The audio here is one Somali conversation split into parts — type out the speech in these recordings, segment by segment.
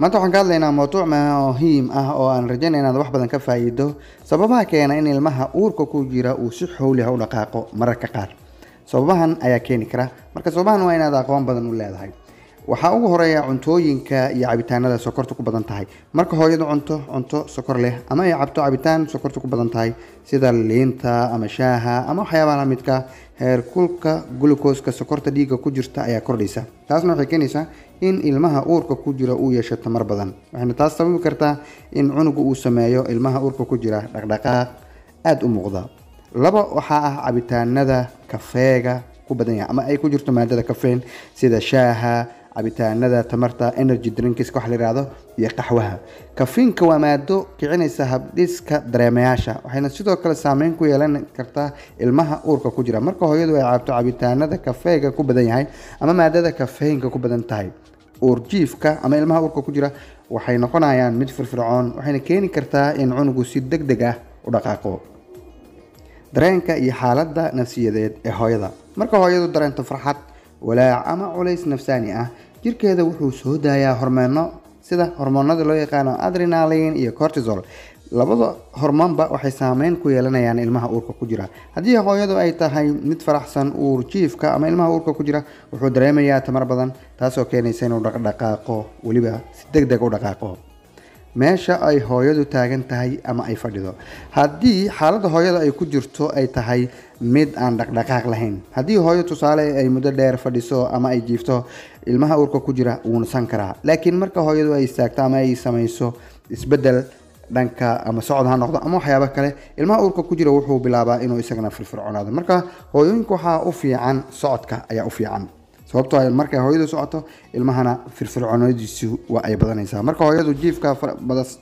maanta waxaan ka hadlaynaa mowduuc muhiim ah oo aan rajaynaya inaad wax badan ka faa'iido sababaha keena in ilmaha uurka ku jira uu si xowli ah u dhaqaaqo mararka qaar. Sababahan ayaa keeni kara, marka sababahan waa inaad aqoon badan u leedahay. Waxaa ugu horeeya cuntooyinka iyo cabitaanada sokortu ku badan tahay. Marka hooyadu cunto sokor leh ama ay cabto cabitaan sokortu ku badan tahay sida liinta ama shaaha ama waxyaabaha la midka, heerkulka glucose-ka sokorta dhiigga ku jirta ayaa kordhaysa. Taasna waxay keenaysaa in ilmaha uurka ku jira uu yeesho tamar badan. Waxayna taas sababi kartaa in cunugu uu sameeyo ilmaha uurka ku jira dhaqdhaqaaq aad u muuqda. Laba waxaa ah cabitaanada kafeega ku badan yahay ama ay ku jirto maadada caffeine sida shaaha, cabitaanada tamarta energy drinks wax la yiraahdo iyo qaxwaha. Caffeine-ka waa maado kicinaysa habdhiska dareemayaasha, waxayna sidoo kale saameyn ku yeelan kartaa ilmaha uurka ku jira. Marka hooyadu ay cabto cabitaanada kafeega ku badan yahay ama maadada caffeine-ka ku badan tahay, uurjiifka ama ilmaha uurka ku jira waxay noqonayaan mid firfircoon, waxayna keeni kartaa in cunugu si degdeg ah u dhaqaaqo. Dareenka iyo xaaladda nafsiyadeed ee hooyada. Marka hooyadu dareento farxad, walaac ama culays nafsaani ah, jirkeeda wuxuu soo daayaa hormoono sida hormoonada loo yaqaano adrenaline iyo cortisol. Labada hormoonba waxay saameyn ku yeelanayaan ilmaha uurka ku jira. Haddii hooyadu ay tahay mid faraxsan, uurjiifka ama ilmaha uurka ku jira wuxuu dareemayaa tamar badan, taasoo keenaysa inuu dhaqdhaqaaqo, weliba si degdeg u dhaqaaqo meesha ay hooyadu taagan tahay ama ay fadhido. Haddii xaaladda hooyada ay ku jirto ay tahay mid aan dhaqdhaqaaq lahayn, haddii hooyo tusaale ay muddo dheer fadhiso ama ay jiifto, ilmaha uurka ku jira wuu nasan karaa. Laakiin marka hooyadu ay istaagto ama ay samayso isbeddel dhanka ama socod ha noqdo ama waxyaabo kale, ilmaha uurka ku jira wuxuu bilaabaa inuu isagana firfircoonaado. Marka hooyooyinka waxaa u fiican socodka ayaa u fiican, sababtoo ah markay hooyadu socoto ilmahana firfircoonadiisu waa ay badanaysaa. Marka hooyadu jiifka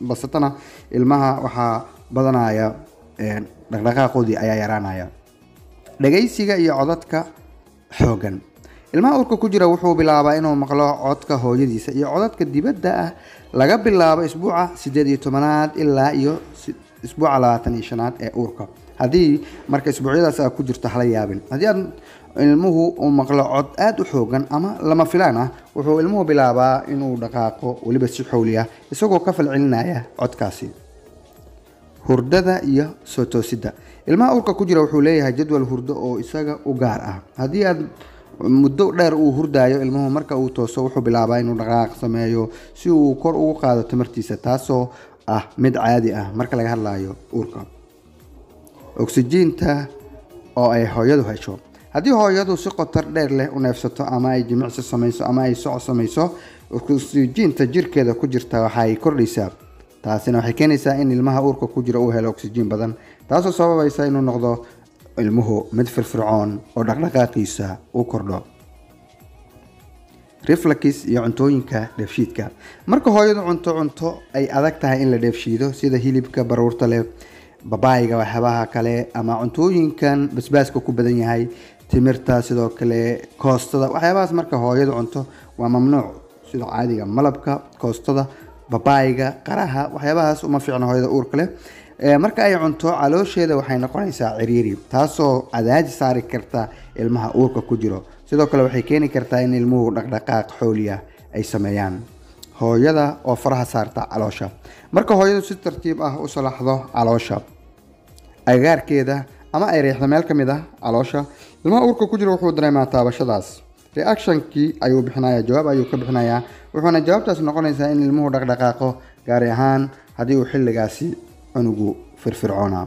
basatana ilmaha waxaa badanaya dhaqdhaqaaqoodii ayaa yaraanaya. Dhagaysiga iyo codadka xoogan. Ilmaha uurka ku jira wuxuu bilaabaa inuu maqlo codka hooyadiisa iyo codadka dibadda ah laga bilaabo isbuuca 18aad ilaa iyo isbuuca 25aad ee uurka. Haddii marka isbuucyadaas aad ku jirto hala yaabin. Haddii aad ilmuhu uu maqlo cod aad u xoogan ama lama filaan ah, wuxuu ilmuhu bilaabaa inuu dhaqaaqo weliba si xowli ah isagoo ka falcelinaya codkaasi. Hurdada iyo soo toosidda. Ilmaha uurka ku jira wuxuu leeyahay jadwal hurdo oo isaga u gaar ah. Haddii aad muddo dheer uu hurdaayo, ilmuhu marka uu tooso wuxuu bilaabaa inuu dhaqaaq sameeyo si uu kor ugu qaado tamartiisa, taasoo ah mid caadi ah marka laga hadlayo uurka. Oksijiinta oo ay hooyadu hesho. Haddii hooyadu si qotar dheer leh u neefsato ama ay jimicsi samayso ama ay socod samayso, oksijiinta jirkeeda ku jirta waxay kordhaysaa. Taasina waxay keenaysaa in ilmaha uurka ku jira uu helo oksijiin badan, taasoo sababaysa inuu noqdo ilmuhu mid firfircoon oo dhaqdhaqaaqiisa u kordho. Reflux iyo cuntooyinka dheefshiidka. Marka hooyadu cunto ay adag tahay in la dheefshiido sida hilibka baruurta leh, babaayga, waxyaabaha kale ama cuntooyinkan basbaaska ku badan yahay, timirta, sidoo kale koostada, waxyaabahaas marka hooyadu cunto waa mamnuuc. Sida caadiga malabka, koostada, babaayga, qaraha, waxyaabahaas uma fiicna hooyada uurka leh. Marka ay cunto, caloosheeda waxay noqonaysaa ciriiri, taasoo cadaadis saari karta ilmaha uurka ku jiro. Sidoo kale waxay keeni kartaa in ilmuhu dhaqdhaqaaq xooliya ay sameeyaan. Hooyada oo faraha saarta caloosha. Marka hooyadu si tartiib ah u salaxdo caloosha agagaarkeeda ama ay riixdo meel ka mid ah caloosha, ilmaha uurka ku jira wuxuu dareemaa taabashadaas. Reaction-kii ayuu bixinayaa, jawaab ayuu ka bixinayaa, wuxuuna jawaabtaas noqonaysaa in ilmuhu dhaqdhaqaaqo, gaar ahaan haddii uu xilligaasi cunugu firfircoonaa.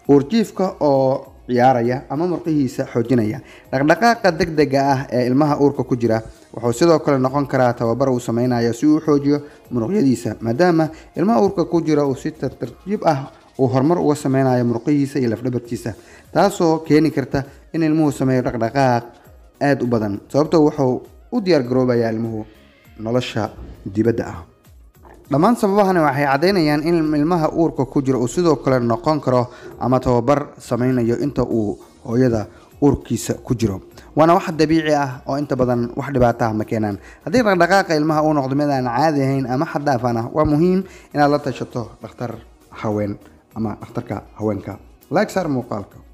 Uurjiifka oo ciyaaraya ama murqihiisa xoojinaya. Dhaqdhaqaaqa degdega ah ee ilmaha uurka ku jira wuxuu sidoo kale noqon karaa tababar uu sameynayo si uu u xoojiyo muruqyadiisa, maadaama ilmaha uurka ku jira uu si tartiib ah uu horumar uga sameynayo murqihiisa iyo lafdhabartiisa, taasoo keeni karta in ilmuhu sameeyo dhaqdhaqaaq aad u badan, sababtoo wuxuu u diyaar garoobayaa ilmuhu nolosha dibadda ah. Dhammaan sababahani waxay cadeynayaan in ilmaha uurka ku jira uu sidoo kale noqon karo ama tababar sameynayo inta uu hooyada uurkiisa ku jiro. Waana wax dabiici ah oo inta badan wax dhibaato ah ma keenaan. Haddii dhaqdhaqaaqa ilmaha uu noqdo mid aan caadi ahayn ama xad dhaaf ah, waa muhiim inaad la tashato dhakhtar haween ama dhakhtarka haweenka. Like saar muuqaalka.